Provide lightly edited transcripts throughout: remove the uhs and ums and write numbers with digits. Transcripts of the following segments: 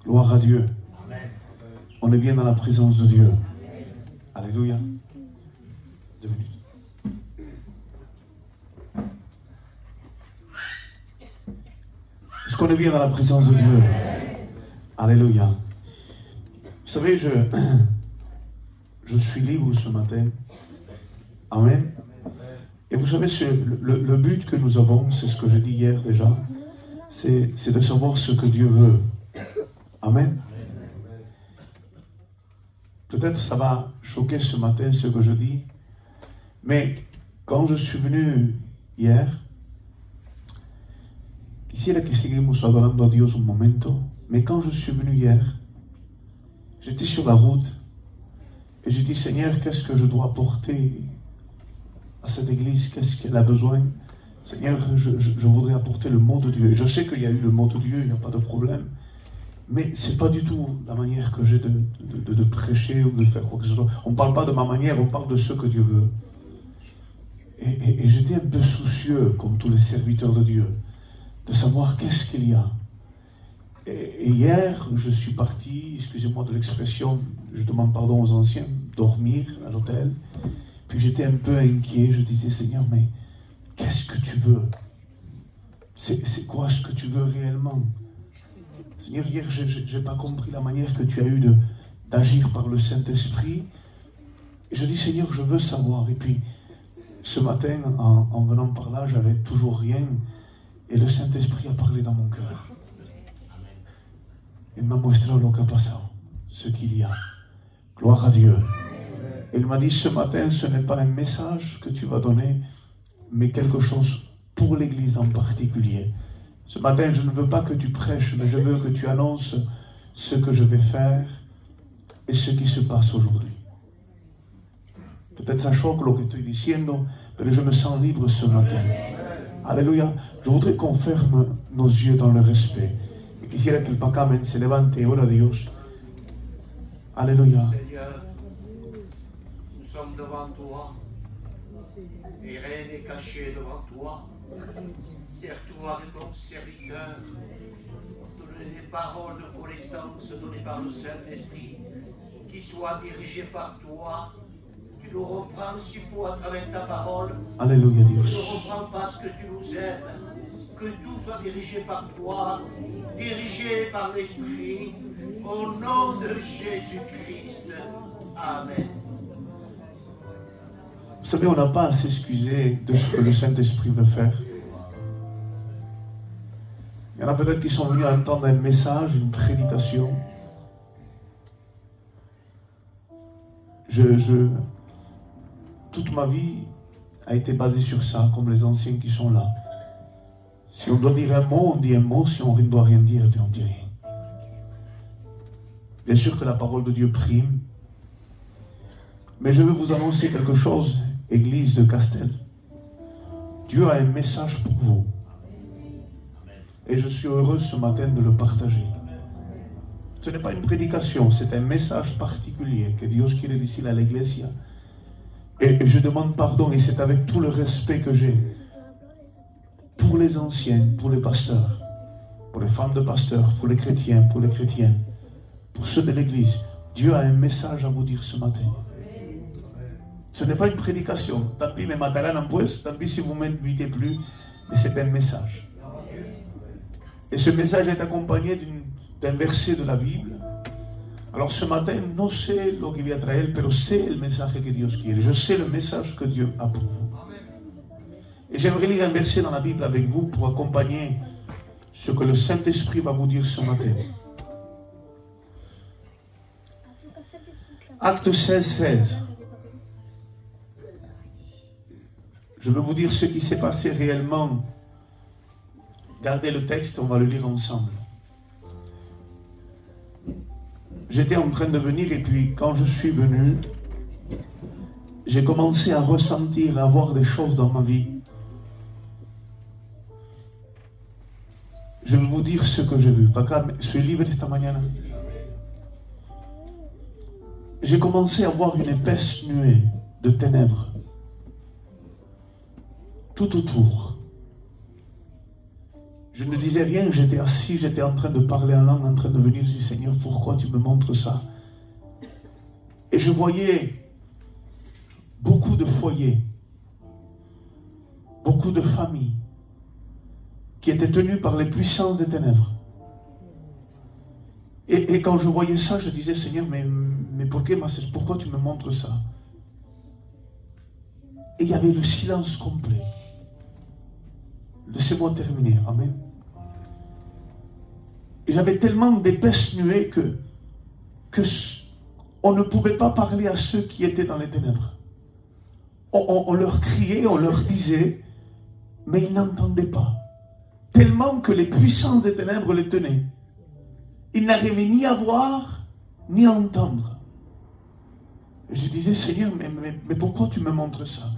Gloire à Dieu. On est bien dans la présence de Dieu. Alléluia. 2 minutes. Est-ce qu'on est bien dans la présence de Dieu? Alléluia. Vous savez, je suis libre ce matin. Amen. Et vous savez, le but que nous avons, c'est ce que j'ai dit hier déjà, c'est de savoir ce que Dieu veut. Amen. Peut-être ça va choquer ce matin ce que je dis, mais quand je suis venu hier, quisiera que seguimos adorando a Dios un momento, mais quand je suis venu hier, j'étais sur la route et j'ai dit, Seigneur, qu'est-ce que je dois apporter à cette église? Qu'est-ce qu'elle a besoin? Seigneur, je voudrais apporter le mot de Dieu. Et je sais qu'il y a eu le mot de Dieu, il n'y a pas de problème. Mais ce n'est pas du tout la manière que j'ai de prêcher ou de faire quoi que ce soit. On ne parle pas de ma manière, on parle de ce que Dieu veut. Et j'étais un peu soucieux, comme tous les serviteurs de Dieu, de savoir qu'est-ce qu'il y a. Et hier, je suis parti, excusez-moi de l'expression, je demande pardon aux anciens, dormir à l'hôtel. Puis j'étais un peu inquiet, je disais, Seigneur, mais qu'est-ce que tu veux? C'est quoi ce que tu veux réellement? Seigneur, hier, je n'ai pas compris la manière que tu as eu d'agir par le Saint-Esprit. Et je dis, Seigneur, je veux savoir. Et puis, ce matin, en venant par là, j'avais toujours rien. Et le Saint-Esprit a parlé dans mon cœur. Il m'a montré lo que ha pasado, ce qu'il y a. Gloire à Dieu. Il m'a dit, ce matin, ce n'est pas un message que tu vas donner, mais quelque chose pour l'Église en particulier. Ce matin, je ne veux pas que tu prêches, mais je veux que tu annonces ce que je vais faire et ce qui se passe aujourd'hui. Peut-être ça choque lo que estoy diciendo, mais je me sens libre ce matin. Alléluia. Je voudrais qu'on ferme nos yeux dans le respect. Et quisiera que el pacamen se levante et ore a Dios. Alléluia. Seigneur, nous sommes devant toi, et rien n'est caché devant toi. Sers-toi de ton serviteur, pour donner des paroles de connaissance données par le Saint-Esprit, qui soient dirigées par toi. Tu nous reprends s'il faut à travers ta parole. Alléluia, Dios. Tu ne reprends parce que tu nous aimes. Que tout soit dirigé par toi, dirigé par l'Esprit, au nom de Jésus-Christ. Amen. Vous savez, on n'a pas à s'excuser de ce que le Saint-Esprit veut faire. Il y en a peut-être qui sont venus entendre un message, une prédication. Toute ma vie a été basée sur ça, comme les anciens qui sont là. Si on doit dire un mot, on dit un mot. Si on ne doit rien dire, on ne dit rien. Bien sûr que la parole de Dieu prime. Mais je veux vous annoncer quelque chose, Église de Castel. Dieu a un message pour vous. Et je suis heureux ce matin de le partager. Ce n'est pas une prédication, c'est un message particulier que Dios quiere decir à l'Iglesia. Et je demande pardon, et c'est avec tout le respect que j'ai pour les anciens, pour les pasteurs, pour les femmes de pasteurs, pour les chrétiens, pour les chrétiennes, pour ceux de l'Église. Dieu a un message à vous dire ce matin. Ce n'est pas une prédication. Tant pis, me matarán en pues, tant pis si vous ne m'invitez plus, mais c'est un message. Et ce message est accompagné d'un verset de la Bible. Alors ce matin, no sé lo que voy a traer, pero sé el mensaje que Dios quiere. Je sais le message que Dieu a pour vous. Et j'aimerais lire un verset dans la Bible avec vous pour accompagner ce que le Saint-Esprit va vous dire ce matin. Acte 16, 16. Je veux vous dire ce qui s'est passé réellement. Gardez le texte, on va le lire ensemble. J'étais en train de venir et puis quand je suis venu, j'ai commencé à ressentir, à voir des choses dans ma vie. Je vais vous dire ce que j'ai vu. Soy libre esta mañana. J'ai commencé à voir une épaisse nuée de ténèbres tout autour. Je ne disais rien, j'étais assis, j'étais en train de parler en langue, en train de venir. Je dis, Seigneur, pourquoi tu me montres ça? Et je voyais beaucoup de foyers, beaucoup de familles qui étaient tenues par les puissances des ténèbres. Et quand je voyais ça, je disais, Seigneur, mais pourquoi tu me montres ça? Et il y avait le silence complet. Laissez-moi terminer. Amen. Et j'avais tellement d'épaisses nuées que on ne pouvait pas parler à ceux qui étaient dans les ténèbres. On leur criait, on leur disait, mais ils n'entendaient pas. Tellement que les puissances des ténèbres les tenaient. Ils n'arrivaient ni à voir, ni à entendre. Et je disais, Seigneur, mais pourquoi tu me montres ça?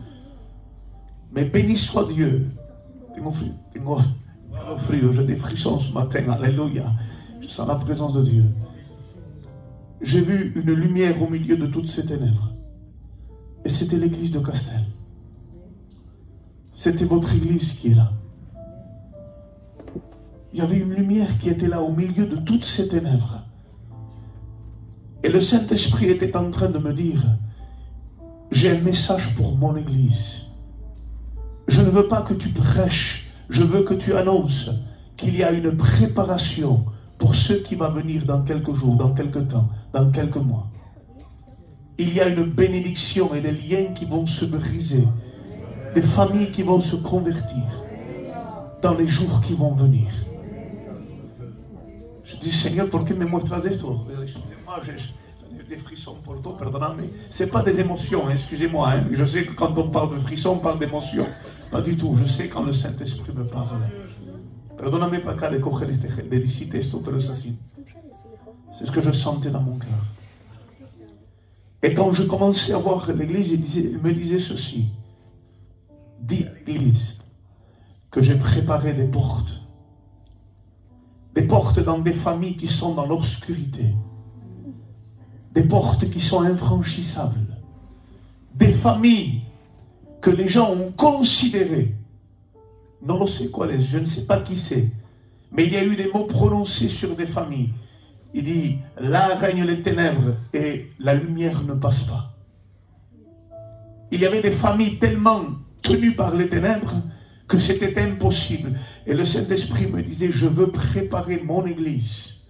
Mais béni soit Dieu. J'ai des frissons ce matin, alléluia. Je sens la présence de Dieu. J'ai vu une lumière au milieu de toutes ces ténèbres. Et c'était l'église de Castel. C'était votre église qui est là. Il y avait une lumière qui était là au milieu de toutes ces ténèbres. Et le Saint-Esprit était en train de me dire, j'ai un message pour mon église. Je ne veux pas que tu prêches, je veux que tu annonces qu'il y a une préparation pour ceux qui vont venir dans quelques jours, dans quelques temps, dans quelques mois. Il y a une bénédiction et des liens qui vont se briser, des familles qui vont se convertir dans les jours qui vont venir. Je dis, Seigneur, ¿por qué me muestras esto? Excusez-moi, j'ai des frissons pour toi, pardonnez-moi, mais ce n'est pas des émotions, excusez-moi. Hein. Je sais que quand on parle de frissons, on parle d'émotions. Pas du tout. Je sais quand le Saint-Esprit me parle. Perdóname para acá de coger de decirte esto, pero es así. C'est ce que je sentais dans mon cœur. Et quand je commençais à voir l'église, il me disait ceci. Dis à l'église que j'ai préparé des portes. Des portes dans des familles qui sont dans l'obscurité. Des portes qui sont infranchissables. Des familles que les gens ont considérées. Non, je sais quoi, je ne sais pas qui c'est. Mais il y a eu des mots prononcés sur des familles. Il dit, là règnent les ténèbres et la lumière ne passe pas. Il y avait des familles tellement tenues par les ténèbres que c'était impossible. Et le Saint-Esprit me disait, je veux préparer mon église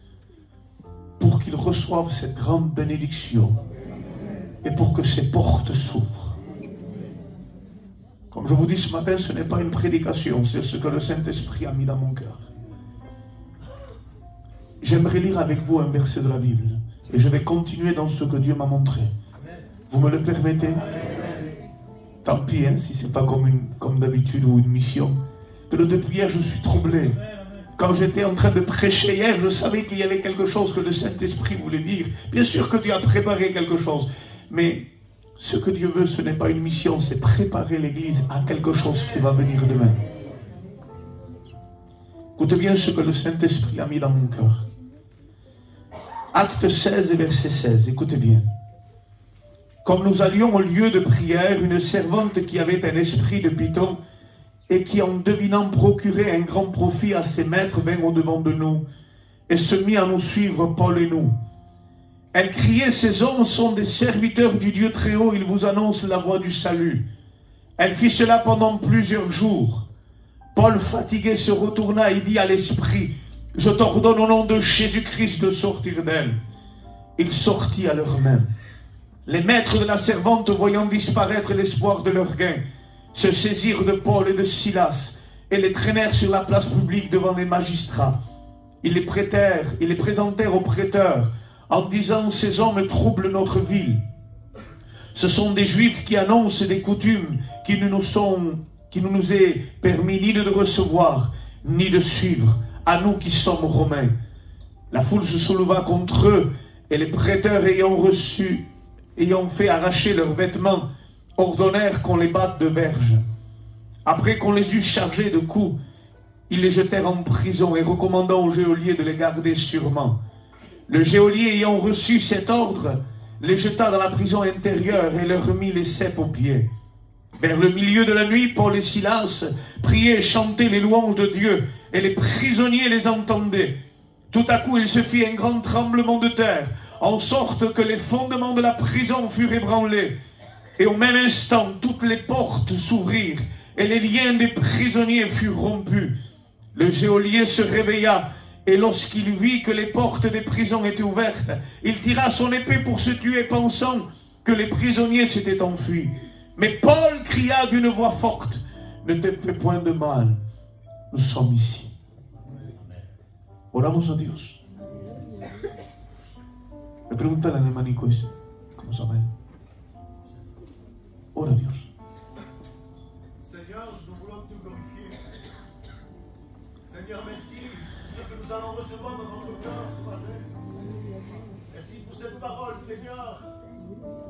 pour qu'il reçoive cette grande bénédiction et pour que ses portes s'ouvrent. Comme je vous dis ce matin, ce n'est pas une prédication, c'est ce que le Saint-Esprit a mis dans mon cœur. J'aimerais lire avec vous un verset de la Bible et je vais continuer dans ce que Dieu m'a montré. Vous me le permettez? Tant pis, hein, si ce n'est pas comme d'habitude ou une mission. Mais depuis hier, je suis troublé. Quand j'étais en train de prêcher hier, je savais qu'il y avait quelque chose que le Saint-Esprit voulait dire. Bien sûr que Dieu a préparé quelque chose. Mais ce que Dieu veut, ce n'est pas une mission, c'est préparer l'Église à quelque chose qui va venir demain. Écoutez bien ce que le Saint-Esprit a mis dans mon cœur. Acte 16 et verset 16, écoutez bien. Comme nous allions au lieu de prière, une servante qui avait un esprit de python et qui, en devinant procurer un grand profit à ses maîtres, vint au-devant de nous et se mit à nous suivre, Paul et nous. Elle criait, ces hommes sont des serviteurs du Dieu très haut, ils vous annoncent la voie du salut. Elle fit cela pendant plusieurs jours. Paul, fatigué, se retourna et dit à l'esprit, je t'ordonne au nom de Jésus-Christ de sortir d'elle. Il sortit à l'heure même. Les maîtres de la servante, voyant disparaître l'espoir de leur gain, se saisirent de Paul et de Silas et les traînèrent sur la place publique devant les magistrats. Ils les présentèrent aux prêteurs en disant, ces hommes troublent notre ville. Ce sont des Juifs qui annoncent des coutumes qui ne nous est permis ni de recevoir, ni de suivre, à nous qui sommes Romains. La foule se souleva contre eux, et les prêteurs ayant fait arracher leurs vêtements, ordonnèrent qu'on les batte de verges. Après qu'on les eut chargés de coups, ils les jetèrent en prison et recommandant au geôlier de les garder sûrement. Le geôlier ayant reçu cet ordre, les jeta dans la prison intérieure et leur mit les ceps aux pieds. Vers le milieu de la nuit, Paul et Silas priaient et chantaient les louanges de Dieu, et les prisonniers les entendaient. Tout à coup, il se fit un grand tremblement de terre, en sorte que les fondements de la prison furent ébranlés. Et au même instant, toutes les portes s'ouvrirent, et les liens des prisonniers furent rompus. Le geôlier se réveilla, et lorsqu'il vit que les portes des prisons étaient ouvertes, il tira son épée pour se tuer, pensant que les prisonniers s'étaient enfuis. Mais Paul cria d'une voix forte, « Ne te fais point de mal, nous sommes ici. » Oramos a Dios. Le pregúntale al hermanico ese, ¿cómo se llama él? Ora a Dios. Seigneur, nous voulons te glorifier. Seigneur, merci pour ce que nous allons recevoir dans notre cœur ce matin. Merci pour cette parole, Seigneur,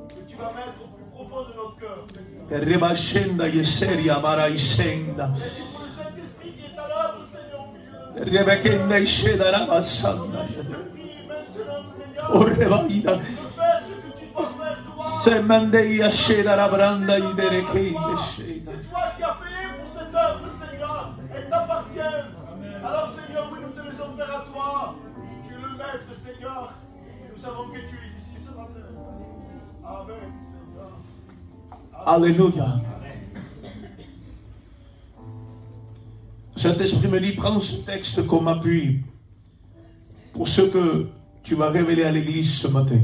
que tu vas mettre au plus profond de notre cœur. Che rebascenda e seria maraisenda. Merci pour le Saint-Esprit qui est à l'œuvre, Seigneur, au milieu de nous. Rebekenda e scedara bassanda. Je te prie maintenant, Seigneur, O rebaida. de faire ce que tu dois faire, toi. Se mandei a scedara branda i derekeinde sceda. C'est toi qui as payé pour cette œuvre, Seigneur. Elle t'appartient. Alors, Seigneur, oui, nous te laissons faire à toi. Tu es le maître, Seigneur. Nous savons que tu es ici ce matin. Amen, Seigneur. Alléluia. Saint-Esprit me dit, prends ce texte comme appui pour ce que tu vas révéler à l'église ce matin.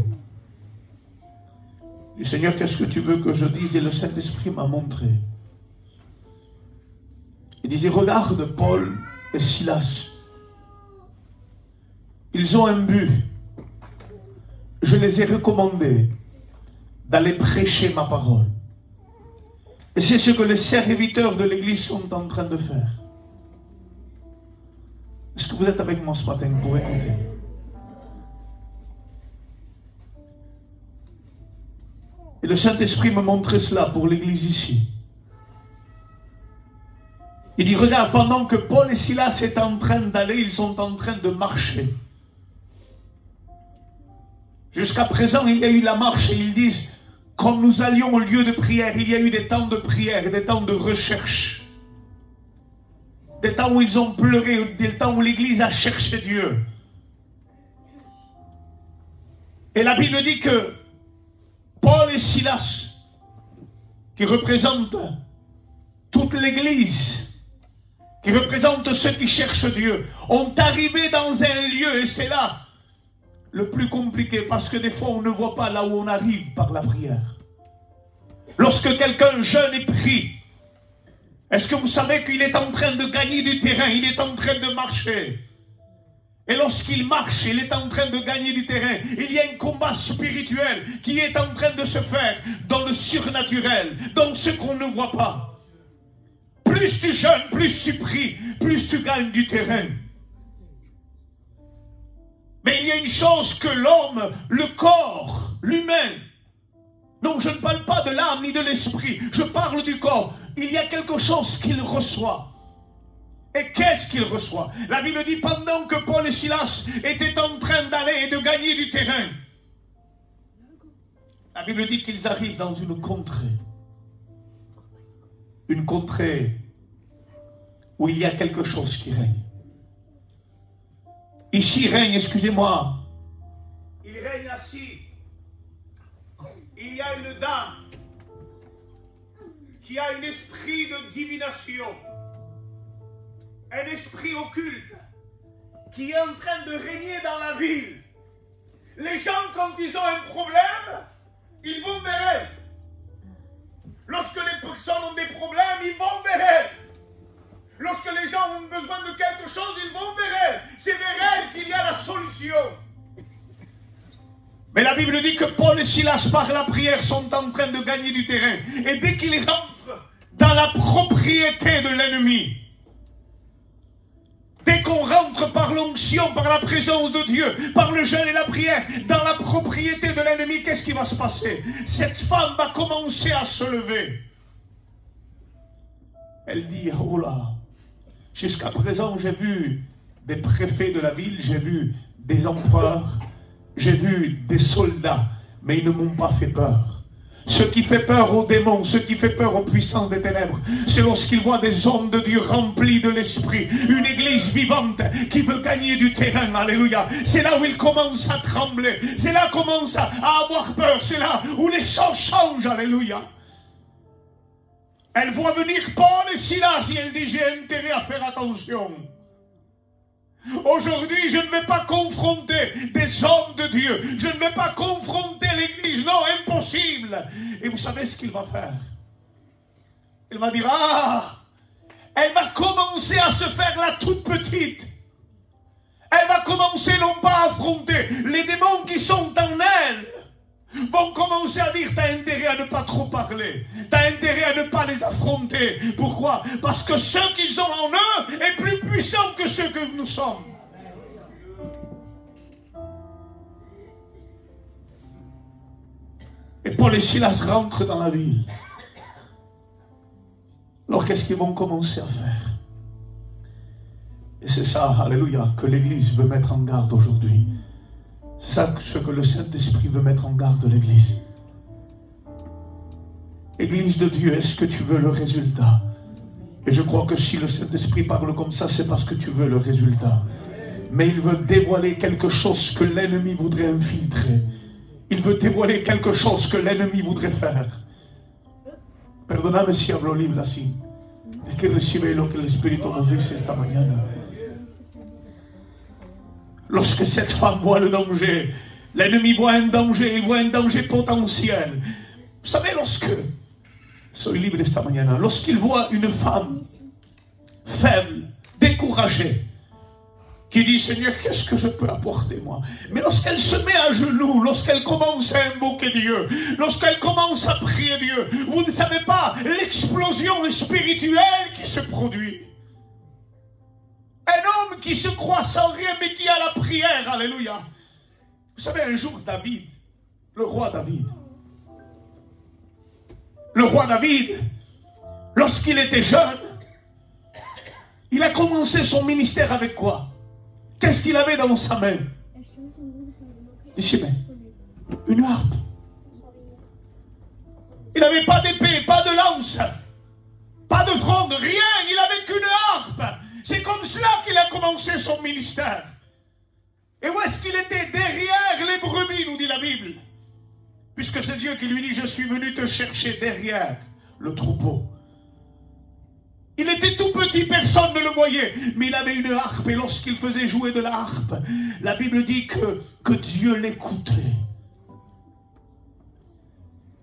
Du Seigneur, qu'est-ce que tu veux que je dise? Et le Saint-Esprit m'a montré. Il disait, regarde Paul et Silas. Ils ont un but. Je les ai recommandés d'aller prêcher ma parole. Et c'est ce que les serviteurs de l'église sont en train de faire. Est-ce que vous êtes avec moi ce matin pour écouter? Et le Saint-Esprit me montrait cela pour l'église ici. Il dit, regarde, pendant que Paul et Silas sont en train d'aller, ils sont en train de marcher. Jusqu'à présent, il y a eu la marche et ils disent, quand nous allions au lieu de prière, il y a eu des temps de prière, des temps de recherche. Des temps où ils ont pleuré, des temps où l'église a cherché Dieu. Et la Bible dit que Paul et Silas, qui représentent toute l'église, qui représentent ceux qui cherchent Dieu, ont arrivé dans un lieu, et c'est là le plus compliqué, parce que des fois on ne voit pas là où on arrive par la prière. Lorsque quelqu'un jeûne et prie, est-ce que vous savez qu'il est en train de gagner du terrain, il est en train de marcher? Et lorsqu'il marche, il est en train de gagner du terrain. Il y a un combat spirituel qui est en train de se faire dans le surnaturel, dans ce qu'on ne voit pas. Plus tu jeûnes, plus tu pries, plus tu gagnes du terrain. Mais il y a une chose que l'homme, le corps, l'humain, donc je ne parle pas de l'âme ni de l'esprit, je parle du corps. Il y a quelque chose qu'il reçoit. Et qu'est-ce qu'il reçoit? La Bible dit, pendant que Paul et Silas étaient en train d'aller et de gagner du terrain, la Bible dit qu'ils arrivent dans une contrée. Une contrée où il y a quelque chose qui règne. Ici règne, excusez-moi, il règne assis. Il y a une dame qui a un esprit de divination, un esprit occulte qui est en train de régner dans la ville. Les gens, quand ils ont un problème, ils vont vers elle. Lorsque les personnes ont des problèmes, ils vont vers elle. Lorsque les gens ont besoin de quelque chose, ils vont vers elle. C'est vers elle qu'il y a la solution. Mais la Bible dit que Paul et Silas, par la prière, sont en train de gagner du terrain. Et dès qu'ils rentrent dans la propriété de l'ennemi, dès qu'on rentre par l'onction, par la présence de Dieu, par le jeûne et la prière, dans la propriété de l'ennemi, qu'est-ce qui va se passer? Cette femme va commencer à se lever. Elle dit, oh là, jusqu'à présent j'ai vu des préfets de la ville, j'ai vu des empereurs, j'ai vu des soldats, mais ils ne m'ont pas fait peur. Ce qui fait peur aux démons, ce qui fait peur aux puissants des ténèbres, c'est lorsqu'ils voient des hommes de Dieu remplis de l'esprit, une église vivante qui veut gagner du terrain, alléluia. C'est là où ils commencent à trembler, c'est là qu'ils commencent à avoir peur, c'est là où les choses changent, alléluia. Elle voit venir Paul et Silas et elle dit, j'ai intérêt à faire attention. Aujourd'hui, je ne vais pas confronter des hommes de Dieu. Je ne vais pas confronter l'église. Non, impossible. Et vous savez ce qu'il va faire? Il va dire, elle va commencer à se faire la toute petite. Elle va commencer non pas à affronter les démons qui sont en elle. Vont commencer à dire, t'as intérêt à ne pas trop parler. T'as intérêt à ne pas les affronter. Pourquoi? Parce que ce qu'ils ont en eux est plus puissant que ce que nous sommes. Et Paul et Silas rentrent dans la ville. Alors qu'est-ce qu'ils vont commencer à faire? Et c'est ça, alléluia, que l'Église veut mettre en garde aujourd'hui. C'est ça ce que le Saint-Esprit veut mettre en garde de l'Église. Église de Dieu, est-ce que tu veux le résultat? Et je crois que si le Saint-Esprit parle comme ça, c'est parce que tu veux le résultat. Mais il veut dévoiler quelque chose que l'ennemi voudrait infiltrer. Il veut dévoiler quelque chose que l'ennemi voudrait faire. Perdoname si hablo libre así. Es que recibe lo que el Espíritu nos dice esta mañana. Lorsque cette femme voit le danger, l'ennemi voit un danger, il voit un danger potentiel. Vous savez, soy libre esta mañana, lorsqu'il voit une femme faible, découragée, qui dit, Seigneur, qu'est-ce que je peux apporter moi? Mais lorsqu'elle se met à genoux, lorsqu'elle commence à invoquer Dieu, lorsqu'elle commence à prier Dieu, vous ne savez pas l'explosion spirituelle qui se produit. Un homme qui se croit sans rien, mais qui a la prière, alléluia. Vous savez, un jour, David, le roi David, lorsqu'il était jeune, il a commencé son ministère avec quoi? Qu'est-ce qu'il avait dans sa main? Ici, une harpe. Il n'avait pas d'épée, pas de lance, pas de fronde, rien, il n'avait qu'une harpe. C'est comme cela qu'il a commencé son ministère. Et où est-ce qu'il était? Derrière les brebis, nous dit la Bible. Puisque c'est Dieu qui lui dit, je suis venu te chercher derrière le troupeau. Il était tout petit, personne ne le voyait, mais il avait une harpe, et lorsqu'il faisait jouer de la harpe, la Bible dit que Dieu l'écoutait.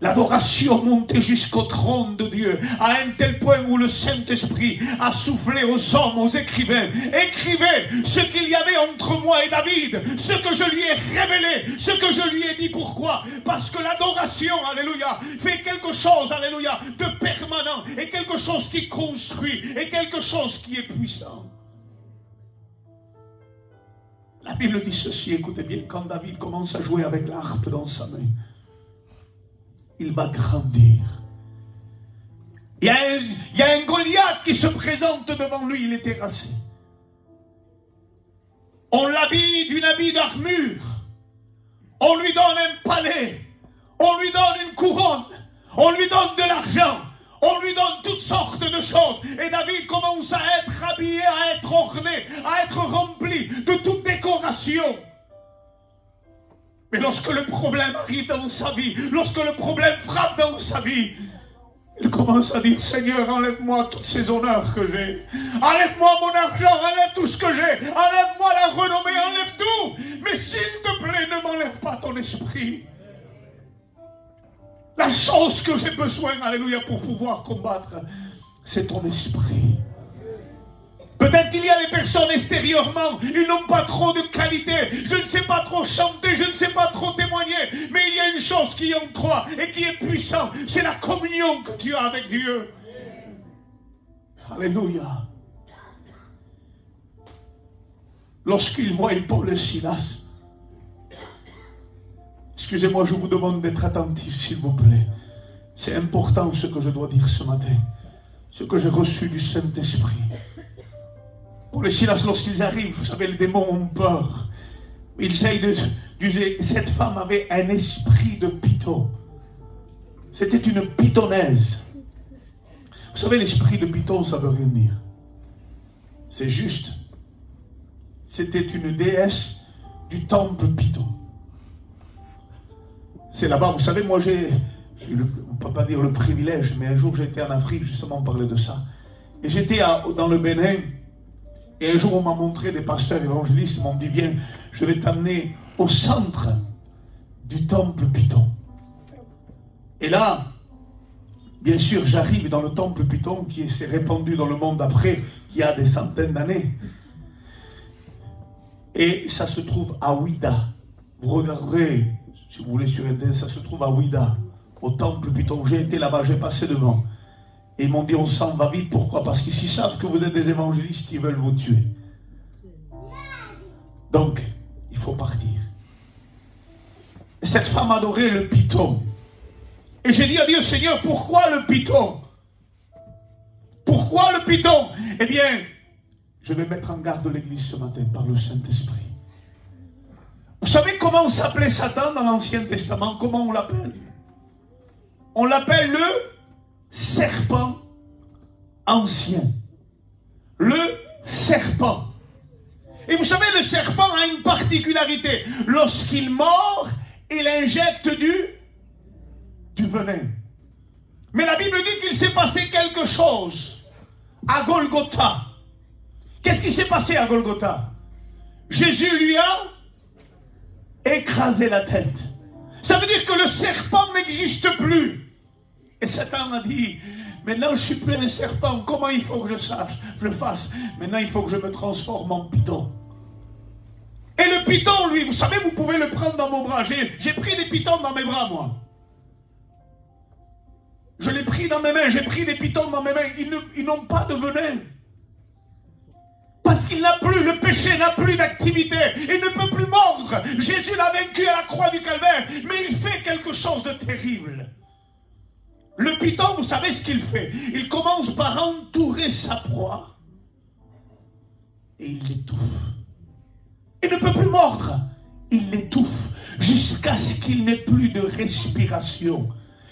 L'adoration montait jusqu'au trône de Dieu, à un tel point où le Saint-Esprit a soufflé aux hommes, aux écrivains. Écrivez ce qu'il y avait entre moi et David, ce que je lui ai révélé, ce que je lui ai dit. Pourquoi? Parce que l'adoration, alléluia, fait quelque chose, alléluia, de permanent, et quelque chose qui construit, et quelque chose qui est puissant. La Bible dit ceci, écoutez bien, quand David commence à jouer avec la harpe dans sa main, il va grandir. Il y a un Goliath qui se présente devant lui, il est terrassé. On l'habille d'une habit d'armure. On lui donne un palais. On lui donne une couronne. On lui donne de l'argent. On lui donne toutes sortes de choses. Et David commence à être habillé, à être orné, à être rempli de toute décoration. Mais lorsque le problème arrive dans sa vie, lorsque le problème frappe dans sa vie, il commence à dire, Seigneur, enlève-moi tous ces honneurs que j'ai. Enlève-moi mon argent, enlève tout ce que j'ai. Enlève-moi la renommée, enlève tout. Mais s'il te plaît, ne m'enlève pas ton esprit. La chose que j'ai besoin, alléluia, pour pouvoir combattre, c'est ton esprit. Peut-être qu'il y a des personnes extérieurement, ils n'ont pas trop de qualité, je ne sais pas trop chanter, je ne sais pas trop témoigner, mais il y a une chose qui est en toi et qui est puissante, c'est la communion que tu as avec Dieu. Alléluia. Lorsqu'ils voient Paul et Silas, excusez-moi, je vous demande d'être attentif, s'il vous plaît. C'est important ce que je dois dire ce matin, ce que j'ai reçu du Saint-Esprit. Pour les Silas, lorsqu'ils arrivent, vous savez, les démons ont peur. Ils essayent de... Cette femme avait un esprit de python. C'était une pythonnaise. Vous savez, l'esprit de python, ça veut rien dire. C'est juste. C'était une déesse du temple Python. C'est là-bas, vous savez, moi j'ai on ne peut pas dire le privilège, mais un jour j'étais en Afrique, justement on parlait de ça. Et j'étais dans le Bénin, et un jour on m'a montré des pasteurs évangélistes, ils m'ont dit, viens, je vais t'amener au centre du temple Python. Et là, bien sûr, j'arrive dans le temple Python qui s'est répandu dans le monde après, qui a des centaines d'années. Et ça se trouve à Ouida. Vous regarderez, si vous voulez, sur Internet, ça se trouve à Ouida, au temple Python. J'ai été là-bas, j'ai passé devant. Et ils m'ont dit, on s'en va vite. Pourquoi? Parce qu'ils savent que vous êtes des évangélistes, ils veulent vous tuer. Donc, il faut partir. Et cette femme adorait le Python. Et j'ai dit à Dieu, Seigneur, pourquoi le Python? Pourquoi le Python? Eh bien, je vais mettre en garde l'église ce matin par le Saint-Esprit. Vous savez comment on s'appelait Satan dans l'Ancien Testament? Comment on l'appelle? On l'appelle le serpent ancien. Le serpent. Et vous savez, le serpent a une particularité. Lorsqu'il mord, il injecte du venin. Mais la Bible dit qu'il s'est passé quelque chose à Golgotha. Qu'est-ce qui s'est passé à Golgotha? Jésus lui a écrasé la tête. Ça veut dire que le serpent n'existe plus. Et Satan a dit, maintenant je ne suis plus un serpent, comment il faut que je le fasse? Maintenant il faut que je me transforme en python. Et le python, lui, vous savez, vous pouvez le prendre dans mon bras. J'ai pris des pythons dans mes bras, moi. Je l'ai pris dans mes mains, j'ai pris des pythons dans mes mains. Ils n'ont pas de venin. Parce qu'il n'a plus, le péché n'a plus d'activité. Il ne peut plus mordre. Jésus l'a vaincu à la croix du Calvaire. Mais il fait quelque chose de terrible. Le python, vous savez ce qu'il fait? Il commence par entourer sa proie. Et il l'étouffe. Il ne peut plus mordre. Il l'étouffe. Jusqu'à ce qu'il n'ait plus de respiration.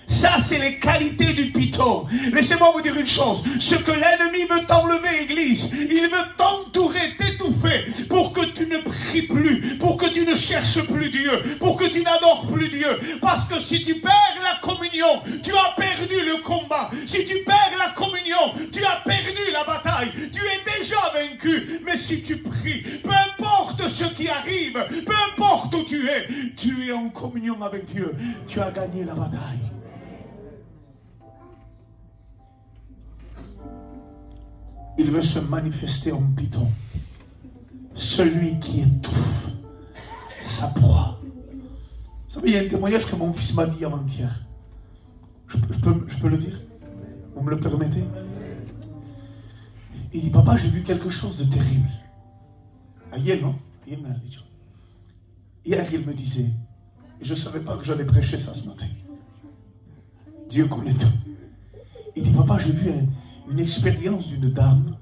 Ça, c'est les qualités du python. Laissez-moi vous dire une chose. Ce que l'ennemi veut t'enlever, Église, il veut t'entourer, t'étouffer, pour que tu ne pries plus, pour que tu ne cherches plus Dieu, pour que tu n'adores plus Dieu. Parce que si tu perds la communion, tu as perdu le combat. Si tu perds la communion, tu as perdu la bataille. Tu es déjà vaincu. Mais si tu pries, peu importe ce qui arrive, peu importe où tu es en communion avec Dieu. Tu as gagné la bataille. Il veut se manifester en python. Celui qui étouffe sa proie. Vous savez, il y a un témoignage que mon fils m'a dit avant-hier. Je peux le dire? Vous me le permettez? Il dit, papa, j'ai vu quelque chose de terrible. Hier, non? Hier, il me disait, et je ne savais pas que j'allais prêcher ça ce matin. Dieu connaît tout. Il dit, papa, j'ai vu une expérience d'une dame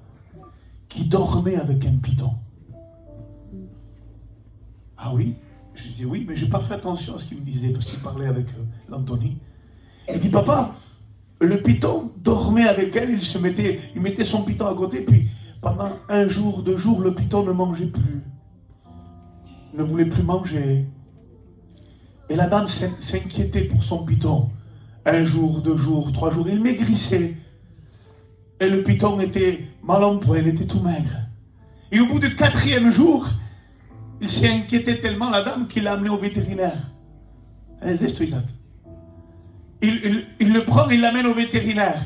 qui dormait avec un python. Ah oui? Je dis oui, mais je n'ai pas fait attention à ce qu'il me disait, parce qu'il parlait avec l'Anthony. Il dit, papa, le python dormait avec elle, il mettait son python à côté, puis pendant 1 jour, 2 jours, le python ne mangeait plus. Ne voulait plus manger. Et la dame s'inquiétait pour son python. 1 jour, 2 jours, 3 jours, il maigrissait. Et le python était mal en point, il était tout maigre. Et au bout du 4e jour, il s'est inquiété tellement, la dame, qu'il l'a amené au vétérinaire. Il le prend, il l'amène au vétérinaire.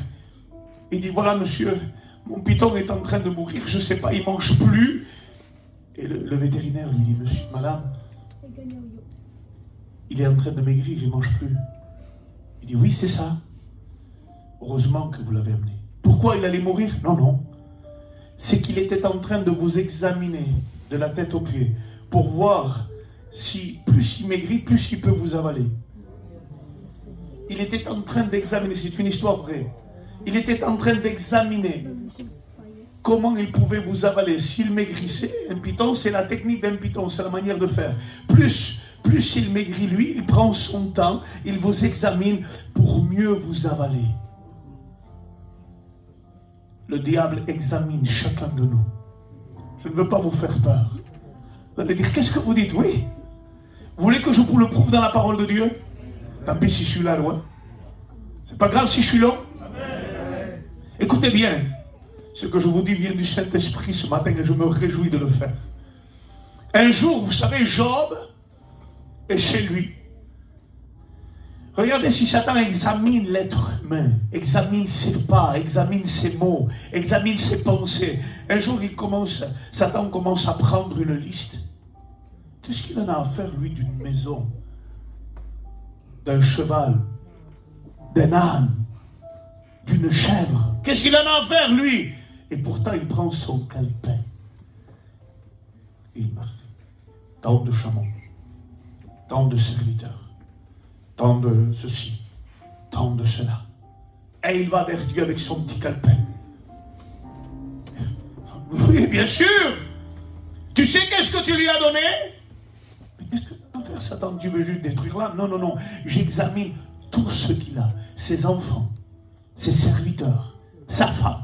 Il dit, voilà monsieur, mon python est en train de mourir, je ne sais pas, il ne mange plus. Et le vétérinaire lui dit, monsieur, madame, il est en train de maigrir, il ne mange plus. Il dit, oui, c'est ça. Heureusement que vous l'avez amené. Pourquoi il allait mourir? Non. C'est qu'il était en train de vous examiner de la tête aux pieds pour voir si plus il maigrit, plus il peut vous avaler. Il était en train d'examiner, c'est une histoire vraie. Il était en train d'examiner comment il pouvait vous avaler. S'il maigrissait, un python, c'est la technique d'un python, c'est la manière de faire. Plus plus il maigrit lui, il prend son temps, il vous examine pour mieux vous avaler. Le diable examine chacun de nous. Je ne veux pas vous faire peur. Vous allez dire, qu'est-ce que vous dites? Oui. Vous voulez que je vous le prouve dans la parole de Dieu? Tant pis si je suis là loin. C'est pas grave si je suis long. Écoutez bien. Ce que je vous dis vient du Saint-Esprit ce matin et je me réjouis de le faire. Un jour, vous savez, Job est chez lui. Regardez si Satan examine l'être humain, examine ses pas, examine ses mots, examine ses pensées. Un jour, Satan commence à prendre une liste. Qu'est-ce qu'il en a à faire, lui, d'une maison, d'un cheval, d'un âne, d'une chèvre? Qu'est-ce qu'il en a à faire, lui? Et pourtant, il prend son calepin. Et il marque tant de chameaux, tant de serviteurs, tant de ceci, tant de cela. Et il va vers Dieu avec son petit calepin. Oui, bien sûr. Tu sais qu'est-ce que tu lui as donné? Mais qu'est-ce que tu vas faire, Satan? Tu veux juste détruire l'âme? Non, non, non. J'examine tout ce qu'il a. Ses enfants, ses serviteurs, sa femme,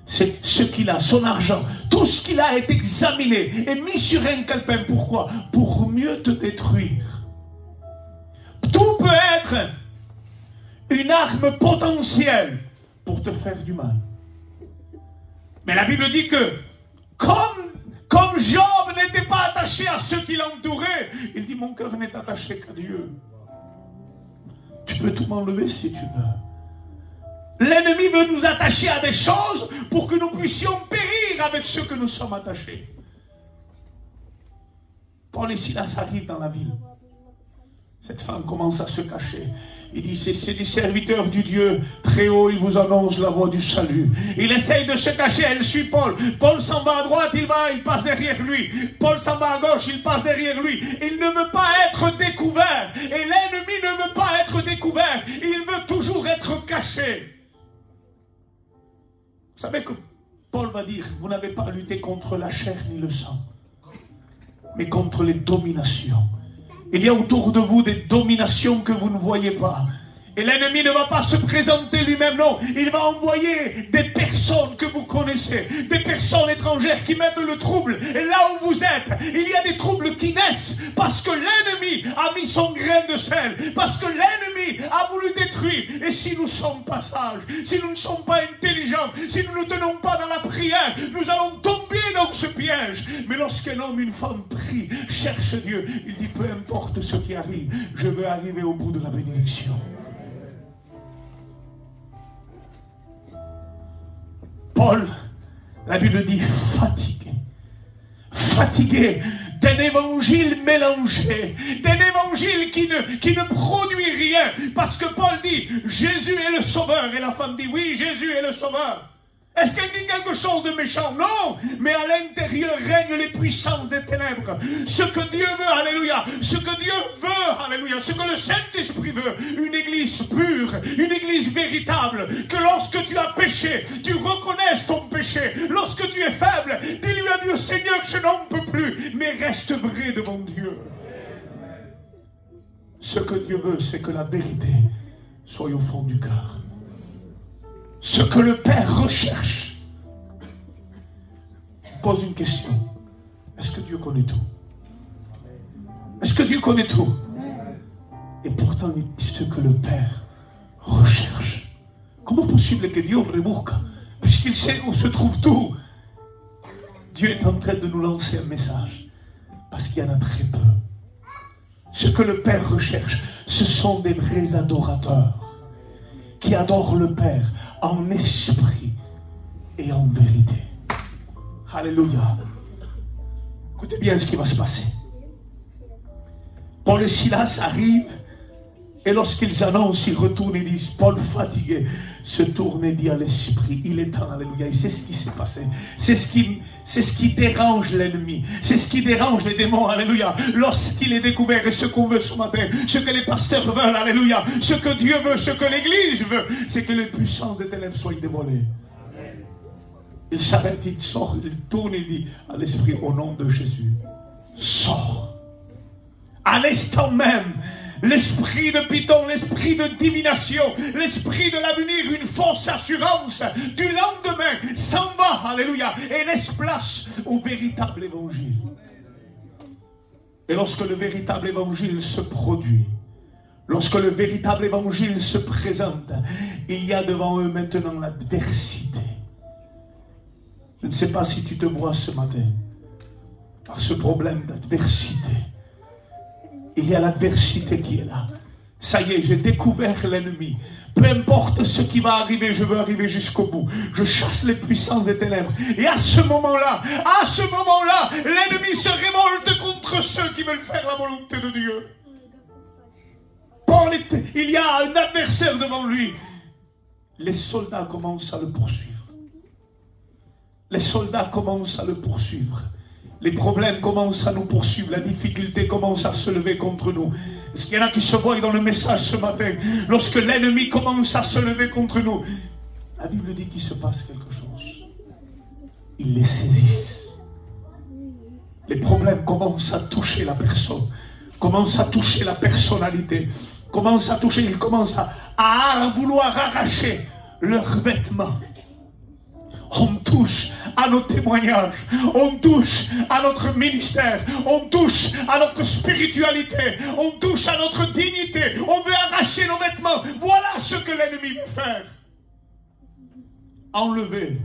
c'est ce qu'il a, son argent. Tout ce qu'il a est examiné et mis sur un calepin. Pourquoi? Pour mieux te détruire. Tout peut être une arme potentielle pour te faire du mal. Mais la Bible dit que comme Job n'était pas attaché à ceux qui l'entouraient, il dit mon cœur n'est attaché qu'à Dieu. Tu peux tout m'enlever si tu veux. L'ennemi veut nous attacher à des choses pour que nous puissions périr avec ceux que nous sommes attachés. Paul et Silas arrivent dans la ville. Cette femme commence à se cacher. Il dit, c'est des serviteurs du Dieu très haut, il vous annonce la voie du salut. Il essaye de se cacher, elle suit Paul. Paul s'en va à droite, il passe derrière lui. Paul s'en va à gauche, il passe derrière lui. Il ne veut pas être découvert. Et l'ennemi ne veut pas être découvert. Il veut toujours être caché. Vous savez que Paul va dire, vous n'avez pas à lutter contre la chair ni le sang, mais contre les dominations. Il y a autour de vous des dominations que vous ne voyez pas. Et l'ennemi ne va pas se présenter lui-même, non. Il va envoyer des personnes que vous connaissez, des personnes étrangères qui mettent le trouble. Et là où vous êtes, il y a des troubles qui naissent parce que l'ennemi a mis son grain de sel, parce que l'ennemi a voulu détruire. Et si nous sommes pas sages, si nous ne sommes pas intelligents, si nous ne tenons pas dans la prière, nous allons tomber dans ce piège. Mais lorsqu'un homme, une femme prie, cherche Dieu, il dit peu importe ce qui arrive, je veux arriver au bout de la bénédiction. Paul, la Bible dit fatigué d'un évangile mélangé, d'un évangile qui ne produit rien, parce que Paul dit Jésus est le sauveur, et la femme dit oui, Jésus est le sauveur. Est-ce qu'elle dit quelque chose de méchant? Non, mais à l'intérieur règnent les puissances des ténèbres. Ce que Dieu veut, alléluia, ce que Dieu veut, alléluia, ce que le Saint-Esprit veut, une église pure, une église véritable, que lorsque tu as péché, tu reconnaisses ton péché. Lorsque tu es faible, dis-lui à Dieu, Seigneur, je n'en peux plus, mais reste vrai devant Dieu. Ce que Dieu veut, c'est que la vérité soit au fond du cœur. Ce que le Père recherche. Je pose une question. Est-ce que Dieu connaît tout? Est-ce que Dieu connaît tout? Et pourtant, il dit ce que le Père recherche. Comment possible que Dieu rebouque, puisqu'il sait où se trouve tout? Dieu est en train de nous lancer un message, parce qu'il y en a très peu. Ce que le Père recherche, ce sont des vrais adorateurs, qui adorent le Père en esprit et en vérité. Alléluia. Écoutez bien ce qui va se passer. Paul et Silas arrivent, et lorsqu'ils annoncent, ils retournent et disent, Paul fatigué se tourne et dit à l'esprit, il est temps, alléluia. Et c'est ce qui s'est passé. C'est ce qui dérange l'ennemi. C'est ce qui dérange les démons, alléluia. Lorsqu'il est découvert, et ce qu'on veut ce matin, ce que les pasteurs veulent, alléluia, ce que Dieu veut, ce que l'Église veut, c'est que les puissances des ténèbres soient dévoilées. Il s'arrête, il sort, il tourne, il dit à l'esprit, au nom de Jésus, sors. à l'instant même, l'esprit de Python, l'esprit de divination, l'esprit de l'avenir, une fausse assurance du lendemain s'en va, alléluia, et laisse place au véritable évangile. Et lorsque le véritable évangile se produit, lorsque le véritable évangile se présente, il y a devant eux maintenant l'adversité. Je ne sais pas si tu te vois ce matin par ce problème d'adversité. Il y a l'adversité qui est là. Ça y est, j'ai découvert l'ennemi. Peu importe ce qui va arriver, je veux arriver jusqu'au bout. Je chasse les puissances des ténèbres. Et à ce moment-là, l'ennemi se révolte contre ceux qui veulent faire la volonté de Dieu. Il y a un adversaire devant lui. Les soldats commencent à le poursuivre. Les soldats commencent à le poursuivre. Les problèmes commencent à nous poursuivre. La difficulté commence à se lever contre nous. Est-ce qu'il y en a qui se voient dans le message ce matin? Lorsque l'ennemi commence à se lever contre nous, la Bible dit qu'il se passe quelque chose. Ils les saisissent. Les problèmes commencent à toucher la personne, commencent à toucher la personnalité, ils commencent à vouloir arracher leurs vêtements. On touche à nos témoignages, on touche à notre ministère, on touche à notre spiritualité, on touche à notre dignité, on veut arracher nos vêtements. Voilà ce que l'ennemi veut faire. Enlever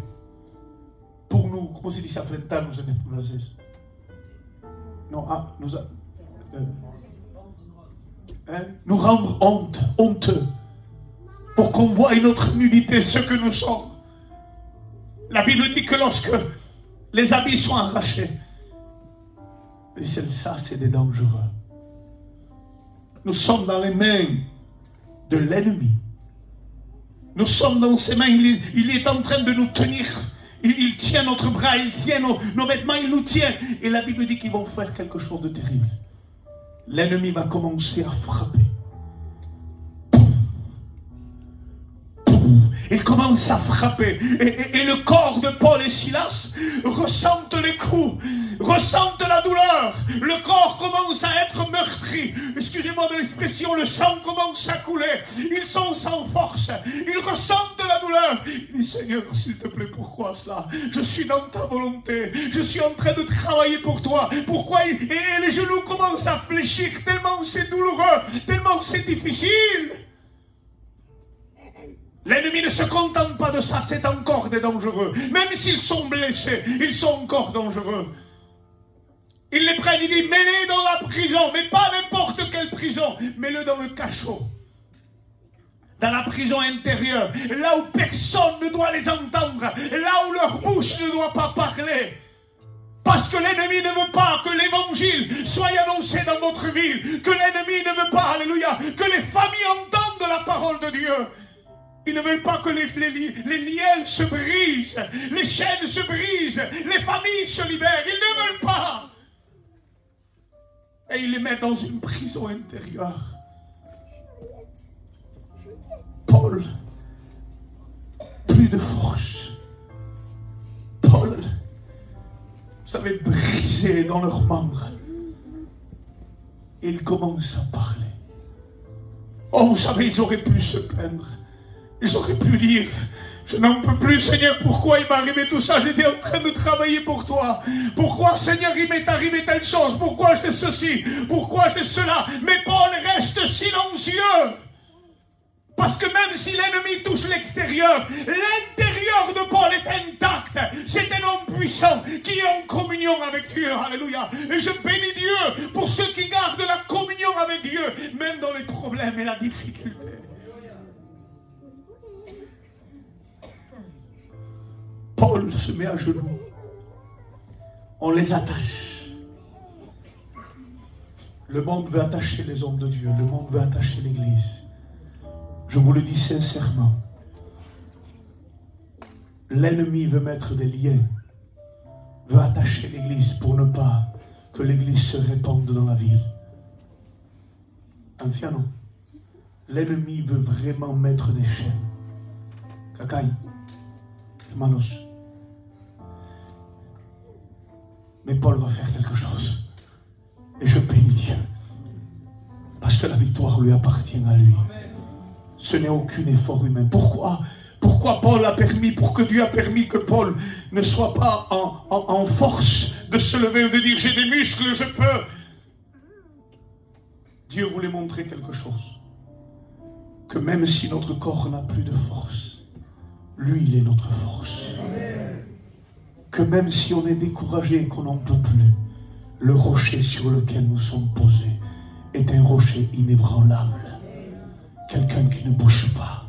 pour nous, comment se dit ça, nous rendre honteux, pour qu'on voie notre nudité, ce que nous sommes. La Bible dit que lorsque les habits sont arrachés, et ça, c'est des dangereux. Nous sommes dans les mains de l'ennemi. Nous sommes dans ses mains. Il est en train de nous tenir. Il tient notre bras, il tient nos vêtements, il nous tient. Et la Bible dit qu'ils vont faire quelque chose de terrible. L'ennemi va commencer à frapper. Il commence à frapper. Et le corps de Paul et Silas ressentent les coups, ressentent la douleur. Le corps commence à être meurtri. Excusez-moi de l'expression, le sang commence à couler. Ils sont sans force. Ils ressentent la douleur. Il dit, Seigneur, s'il te plaît, pourquoi cela? Je suis dans ta volonté. Je suis en train de travailler pour toi. Pourquoi? Et les genoux commencent à fléchir tellement c'est douloureux, tellement c'est difficile. L'ennemi ne se contente pas de ça, c'est encore des dangereux. Même s'ils sont blessés, ils sont encore dangereux. Ils les prennent, il dit, mets-les dans la prison, mais pas n'importe quelle prison, mets-le dans le cachot. Dans la prison intérieure, là où personne ne doit les entendre, là où leur bouche ne doit pas parler. Parce que l'ennemi ne veut pas que l'évangile soit annoncé dans votre ville, que l'ennemi ne veut pas, alléluia, que les familles entendent la parole de Dieu. Ils ne veulent pas que les liens se brisent, les chaînes se brisent, les familles se libèrent. Ils ne veulent pas. Et ils les mettent dans une prison intérieure. Paul, plus de force. Paul, vous savez, brisé dans leurs membres. Ils commencent à parler. Oh, vous savez, ils auraient pu se plaindre. Ils auraient pu dire, je n'en peux plus, Seigneur, pourquoi il m'est arrivé tout ça? J'étais en train de travailler pour toi. Pourquoi, Seigneur, il m'est arrivé telle chose? Pourquoi j'ai ceci? Pourquoi j'ai cela? Mais Paul reste silencieux. Parce que même si l'ennemi touche l'extérieur, l'intérieur de Paul est intact. C'est un homme puissant qui est en communion avec Dieu. Alléluia. Et je bénis Dieu pour ceux qui gardent la communion avec Dieu, même dans les problèmes et la difficulté. Paul se met à genoux. On les attache. Le monde veut attacher les hommes de Dieu. Le monde veut attacher l'Église. Je vous le dis sincèrement. L'ennemi veut mettre des liens. Veut attacher l'Église pour ne pas que l'Église se répande dans la ville. Anciano. L'ennemi veut vraiment mettre des chaînes. Kakai. Hermanos. Mais Paul va faire quelque chose. Et je bénis Dieu. que la victoire lui appartient à lui. Ce n'est aucun effort humain. Pourquoi Paul a permis, pour que Dieu a permis que Paul ne soit pas en force de se lever ou de dire j'ai des muscles, je peux. Dieu voulait montrer quelque chose. Que même si notre corps n'a plus de force, lui il est notre force. Que même si on est découragé et qu'on n'en peut plus, le rocher sur lequel nous sommes posés est un rocher inébranlable. Quelqu'un qui ne bouge pas.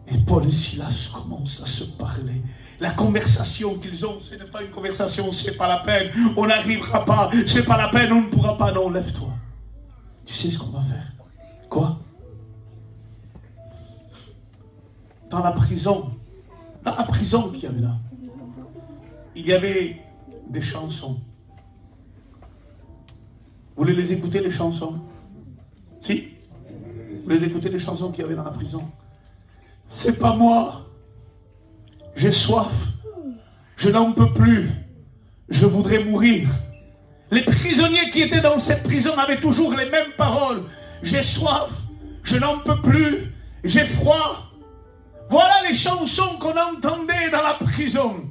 Et Paul et Silas commencent à se parler. La conversation qu'ils ont, ce n'est pas une conversation, c'est pas la peine, on n'arrivera pas, c'est pas la peine, on ne pourra pas. Non, lève-toi. Tu sais ce qu'on va faire? Quoi? Dans la prison qu'il y avait là, il y avait des chansons. Vous voulez les écouter, les chansons? Si? Vous voulez écouter les chansons qu'il y avait dans la prison? C'est pas moi. J'ai soif. Je n'en peux plus. Je voudrais mourir. Les prisonniers qui étaient dans cette prison avaient toujours les mêmes paroles. J'ai soif. Je n'en peux plus. J'ai froid. Voilà les chansons qu'on entendait dans la prison.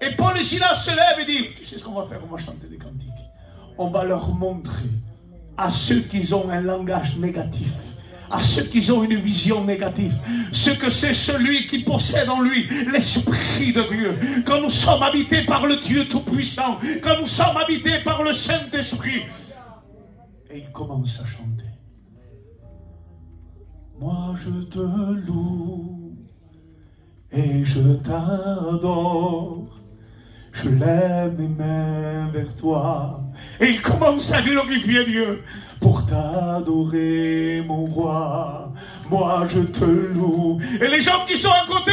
Et Paul et Silas se lèvent et disent, tu sais ce qu'on va faire? On va chanter des cantiques. On va leur montrer à ceux qui ont un langage négatif, à ceux qui ont une vision négative, ce que c'est celui qui possède en lui l'Esprit de Dieu. Quand nous sommes habités par le Dieu Tout-Puissant, quand nous sommes habités par le Saint-Esprit. Et il commence à chanter. Moi je te loue et je t'adore. Je lève mes mains vers toi. Et il commence à glorifier Dieu. Pour t'adorer, mon roi, moi je te loue. Et les gens qui sont à côté,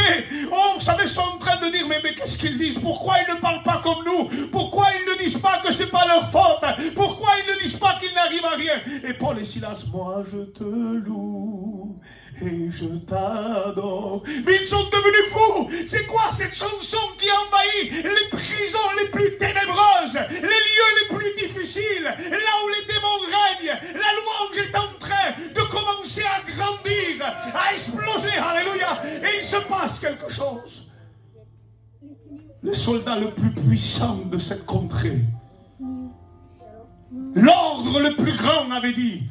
oh, vous savez, sont en train de dire, mais qu'est-ce qu'ils disent? Pourquoi ils ne parlent pas comme nous? Pourquoi ils ne disent pas que c'est pas leur faute? Pourquoi ils ne disent pas qu'ils n'arrivent à rien? Et Paul et Silas, moi je te loue et je t'adore. Mais ils sont devenus fous. C'est quoi cette chanson qui envahit les prisons les plus ténébreuses, les lieux les plus difficiles, là où les démons règnent? La louange est en train de commencer à grandir, à exploser, alléluia. Et il se passe quelque chose. Le soldat le plus puissant de cette contrée, l'ordre le plus grand avait dit,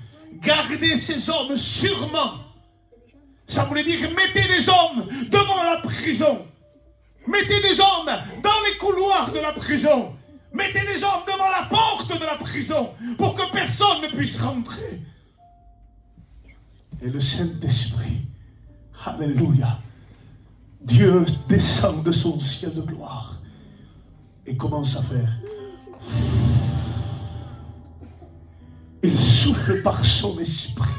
gardez ces hommes sûrement. Ça voulait dire, mettez des hommes devant la prison. Mettez des hommes dans les couloirs de la prison. Mettez des hommes devant la porte de la prison pour que personne ne puisse rentrer. Et le Saint-Esprit, alléluia, Dieu descend de son ciel de gloire et commence à faire. Il souffle par son esprit.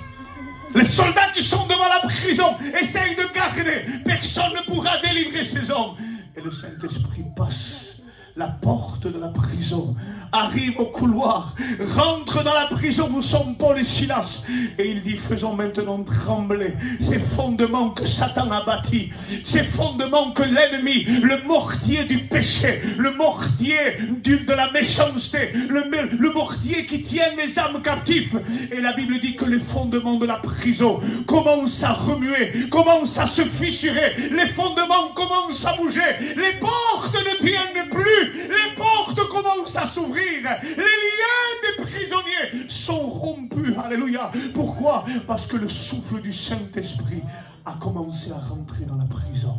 Les soldats qui sont devant la prison essayent de garder. Personne ne pourra délivrer ces hommes. Et le Saint-Esprit passe la porte de la prison, arrive au couloir, rentre dans la prison où sont Paul et Silas, et il dit, faisons maintenant trembler ces fondements que Satan a bâtis, ces fondements que l'ennemi, le mortier du péché, le mortier de la méchanceté, le mortier qui tient les âmes captives. Et la Bible dit que les fondements de la prison commencent à remuer, commencent à se fissurer, les fondements commencent à bouger, les portes ne tiennent plus. Les portes commencent à s'ouvrir. Les liens des prisonniers sont rompus. Alléluia. Pourquoi? Parce que le souffle du Saint-Esprit a commencé à rentrer dans la prison.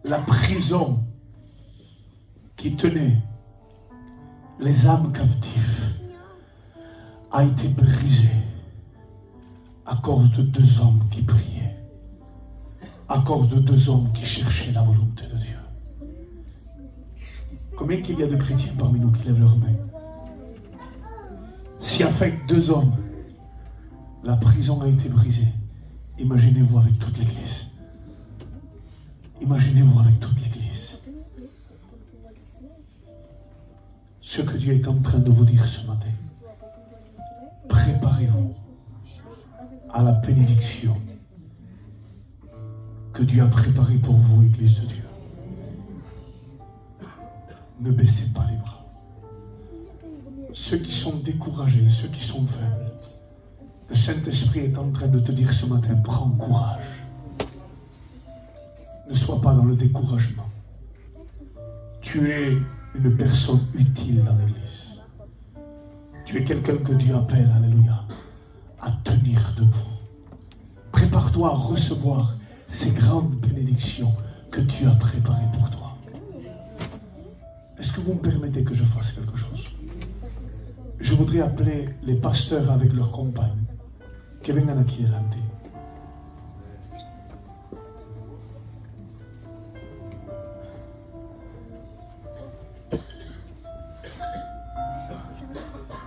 La prison qui tenait les âmes captives a été brisée à cause de deux hommes qui priaient. À cause de deux hommes qui cherchaient la volonté de Dieu. Combien qu'il y a de chrétiens parmi nous qui lèvent leurs mains? Si avec deux hommes, la prison a été brisée, imaginez-vous avec toute l'Église. Imaginez-vous avec toute l'Église. Ce que Dieu est en train de vous dire ce matin. Préparez-vous à la bénédiction que Dieu a préparé pour vous, Église de Dieu. Ne baissez pas les bras. ceux qui sont découragés, ceux qui sont faibles. Le Saint-Esprit est en train de te dire ce matin, prends courage. Ne sois pas dans le découragement. Tu es une personne utile dans l'Église. Tu es quelqu'un que Dieu appelle, alléluia, à tenir debout. Prépare-toi à recevoir ces grandes bénédictions que Dieu a préparées pour toi. Est-ce que vous me permettez que je fasse quelque chose? Je voudrais appeler les pasteurs avec leurs compagnes. Que vengan aquí delante.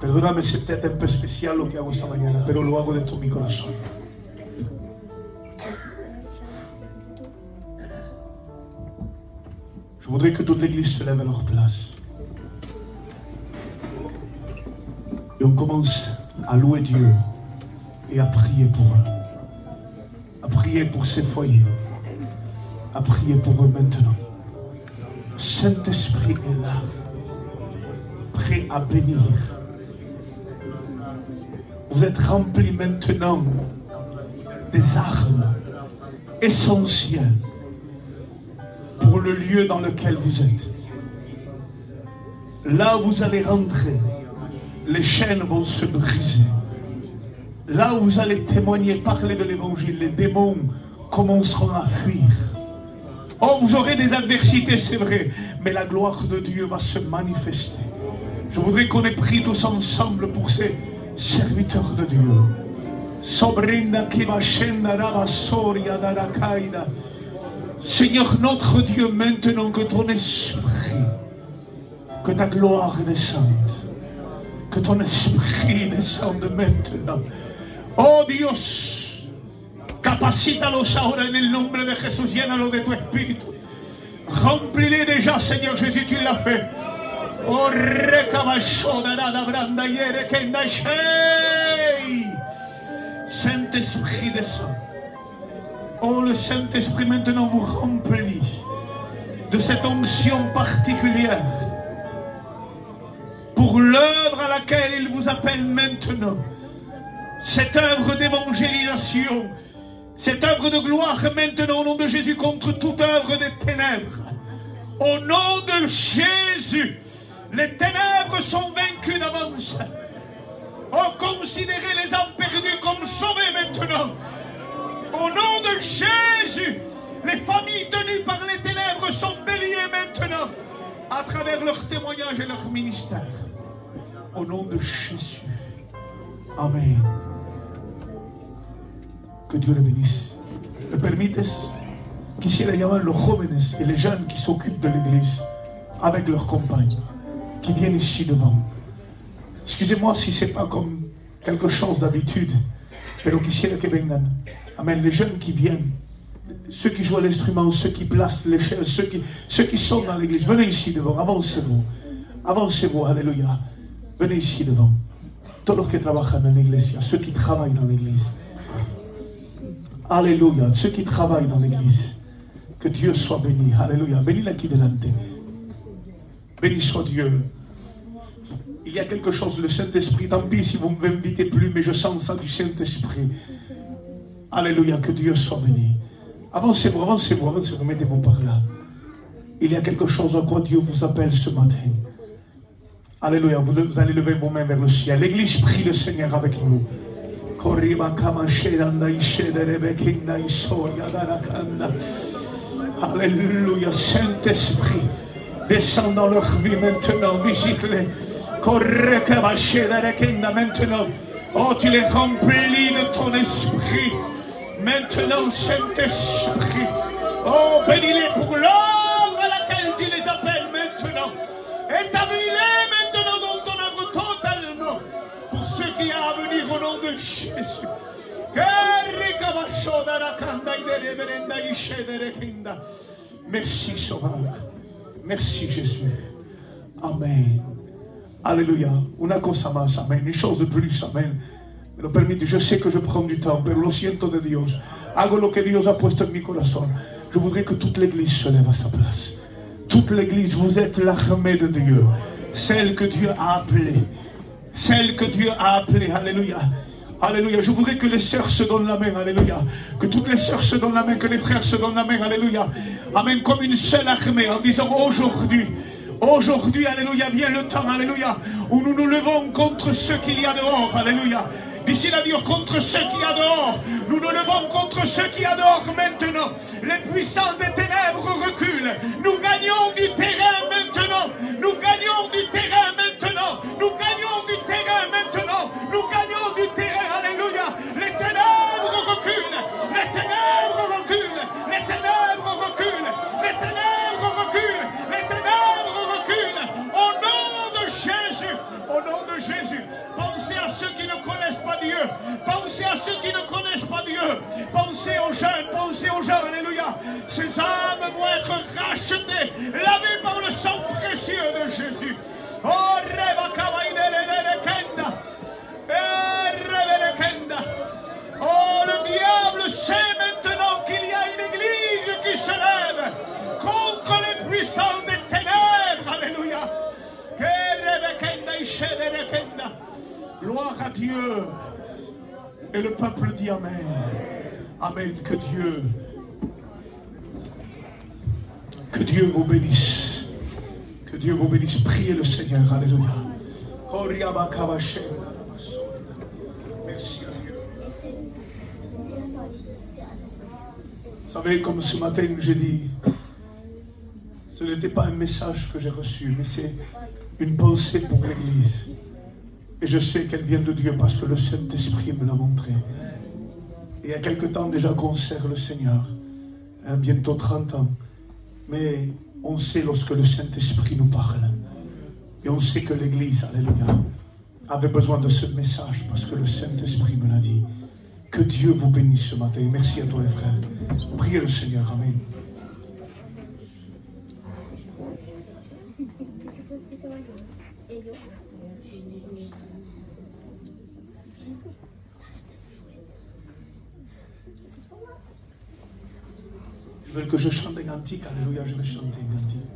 Perdóname, c'est peut-être un peu spécial lo que hago esta mañana, pero lo hago de todo mi corazón. Je voudrais que toute l'église se lève à leur place. Et on commence à louer Dieu et à prier pour eux. À prier pour ces foyers. À prier pour eux maintenant. Saint-Esprit est là, prêt à bénir. Vous êtes remplis maintenant des armes essentielles pour le lieu dans lequel vous êtes. Là où vous allez rentrer, les chaînes vont se briser. Là où vous allez témoigner, parler de l'évangile, les démons commenceront à fuir. Oh, vous aurez des adversités, c'est vrai, mais la gloire de Dieu va se manifester. Je voudrais qu'on ait pris tous ensemble pour ces serviteurs de Dieu. Seigneur notre Dieu, maintenant que ton esprit, que ta gloire descende, que ton esprit descende maintenant. Oh Dios, capacítalos ahora en el nombre de Jesús, llénalos de tu espíritu. Remplis-les déjà, Seigneur Jésus, tu l'as fait. Oh, Saint-Esprit descend. Oh, le Saint-Esprit maintenant vous remplit de cette onction particulière pour l'œuvre à laquelle il vous appelle maintenant. Cette œuvre d'évangélisation, cette œuvre de gloire maintenant au nom de Jésus contre toute œuvre des ténèbres. Au nom de Jésus, les ténèbres sont vaincues d'avance. Oh, considérez les âmes perdues comme sauvées maintenant. Au nom de Jésus, les familles tenues par les ténèbres sont déliées maintenant à travers leur témoignage et leur ministère. Au nom de Jésus. Amen. Que Dieu le bénisse. ¿Me permites? Quisiera llamar a los jóvenes et les jeunes qui s'occupent de l'église avec leurs compagnes, qui viennent ici devant. Excusez-moi si c'est pas comme quelque chose d'habitude, pero quisiera que vengan. Amen. Les jeunes qui viennent, ceux qui jouent à l'instrument, ceux qui placent les chaises, ceux qui sont dans l'église, venez ici devant, avancez-vous. Avancez-vous, alléluia. Venez ici devant. Todos los que trabajan en la iglesia, ceux qui travaillent dans l'église. Alléluia. Ceux qui travaillent dans l'église. Que Dieu soit béni. Alléluia. Venez là qui delante. Béni soit Dieu. Il y a quelque chose, le Saint-Esprit. Tant pis si vous ne m'invitez plus, mais je sens ça du Saint-Esprit. Alléluia. Que Dieu soit béni. Avancez-vous, avancez-vous, avancez-vous. Mettez-vous par là. Il y a quelque chose à quoi Dieu vous appelle ce matin. Alléluia. Vous allez lever vos mains vers le ciel. L'église prie le Seigneur avec nous. Alléluia. Saint-Esprit, descends dans leur vie maintenant, visite-les. Maintenant, oh, tu les remplis de ton esprit. Maintenant, Saint-Esprit, oh, bénis-les pour l'œuvre à laquelle tu les appelles maintenant. Établis-les maintenant dans ton œuvre totalement pour ce qui a à venir au nom de Jésus. Merci Sauveur. Merci Jésus. Amen. Alléluia. Una cosa más. Amen. Une chose de plus. Amen. Me lo permite. Je sais que je prends du temps, pero lo siento de Dios. Hago lo que Dios ha puesto en mi corazón. Je voudrais que toute l'église se lève à sa place. Toute l'église, vous êtes l'armée de Dieu. Celle que Dieu a appelée Celle que Dieu a appelée. Alléluia. Alléluia. Je voudrais que les sœurs se donnent la main. Alléluia. Que toutes les sœurs se donnent la main. Que les frères se donnent la main. Alléluia. Amen. Comme une seule armée. En disant aujourd'hui. Aujourd'hui, alléluia, vient le temps, alléluia, où nous nous levons contre ce qu'il y a dehors. Alléluia. D'ici la dire contre ce qu'il y a dehors. Nous nous levons contre ce qu'il y a dehors maintenant. Les puissants des ténèbres reculent. Nous gagnons du terrain maintenant. Nous gagnons du terrain maintenant. Nous gagnons du terrain maintenant. Nous gagnons du terrain. Alléluia. Les ténèbres reculent. Les ténèbres reculent. Les ténèbres reculent. Les ténèbres reculent. Les ténèbres reculent. Au nom de Jésus. Au nom de Jésus. Pensez à ceux qui ne connaissent pas Dieu. Pensez à ceux qui ne connaissent pas Dieu. Pensez aux jeunes, pensez aux jeunes, alléluia. Ces âmes vont être rachetées, lavées par le sang précieux de Jésus. Oh, oh, le diable sait maintenant qu'il y a une église qui se lève contre les puissants des ténèbres, alléluia. Gloire à Dieu. Et le peuple dit Amen. Amen. Que Dieu vous bénisse. Que Dieu vous bénisse. Priez le Seigneur. Alléluia. Merci à Dieu. Vous savez, comme ce matin j'ai dit, ce n'était pas un message que j'ai reçu, mais c'est une pensée pour l'Église. Et je sais qu'elle vient de Dieu parce que le Saint-Esprit me l'a montré. Et il y a quelque temps déjà qu'on sert le Seigneur, bientôt 30 ans. Mais on sait lorsque le Saint-Esprit nous parle. Et on sait que l'Église, alléluia, avait besoin de ce message parce que le Saint-Esprit me l'a dit. Que Dieu vous bénisse ce matin. Merci à toi les frères. Priez le Seigneur. Amen. Ils veulent que je chante un cantique. Alléluia, je vais chanter un cantique.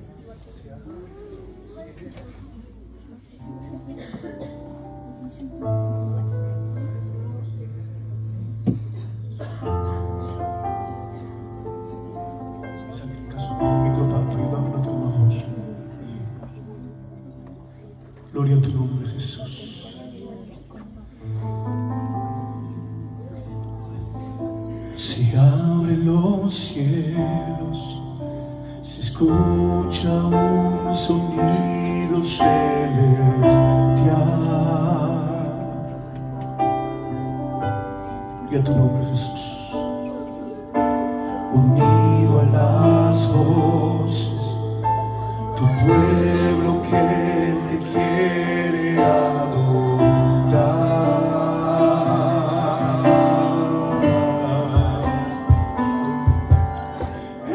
Gloria a tu nombre, Jesús. Se abren los cielos, se escucha un sonido celestial. Gloria a tu nombre, Jesús. Unido a las voces, tu pueblo que te quiere adorar.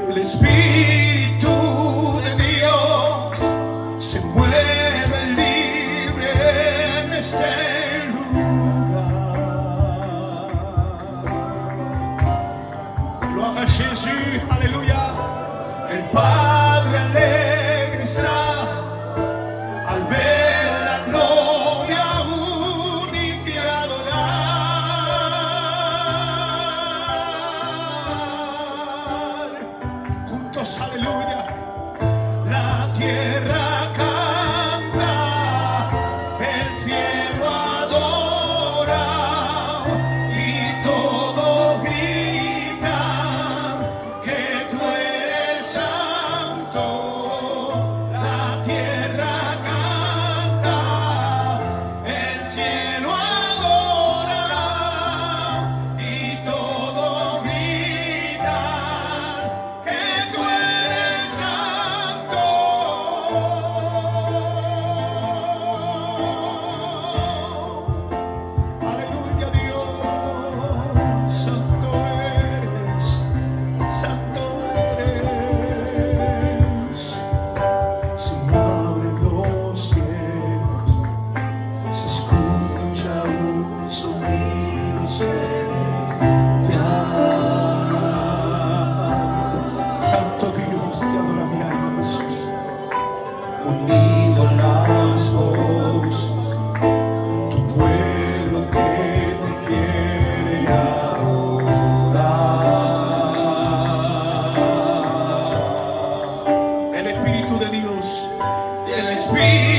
El Espíritu de Dios se mueve libre en este lugar. Gloire a Jésus, alléluia. El Padre alegre está al ver la novia unida adorar. Juntos, aleluya. La tierra canta, el cielo adora y todo grita que tú eres santo. La tierra canta, el cielo adora y todo grita que tú eres santo. Aleluya, Dios, santo eres, santo eres. Se abren los cielos, se escucha un sonido celestial. Santo Dios, te adora mi alma, Jesús. Unido a las voces, de l'Esprit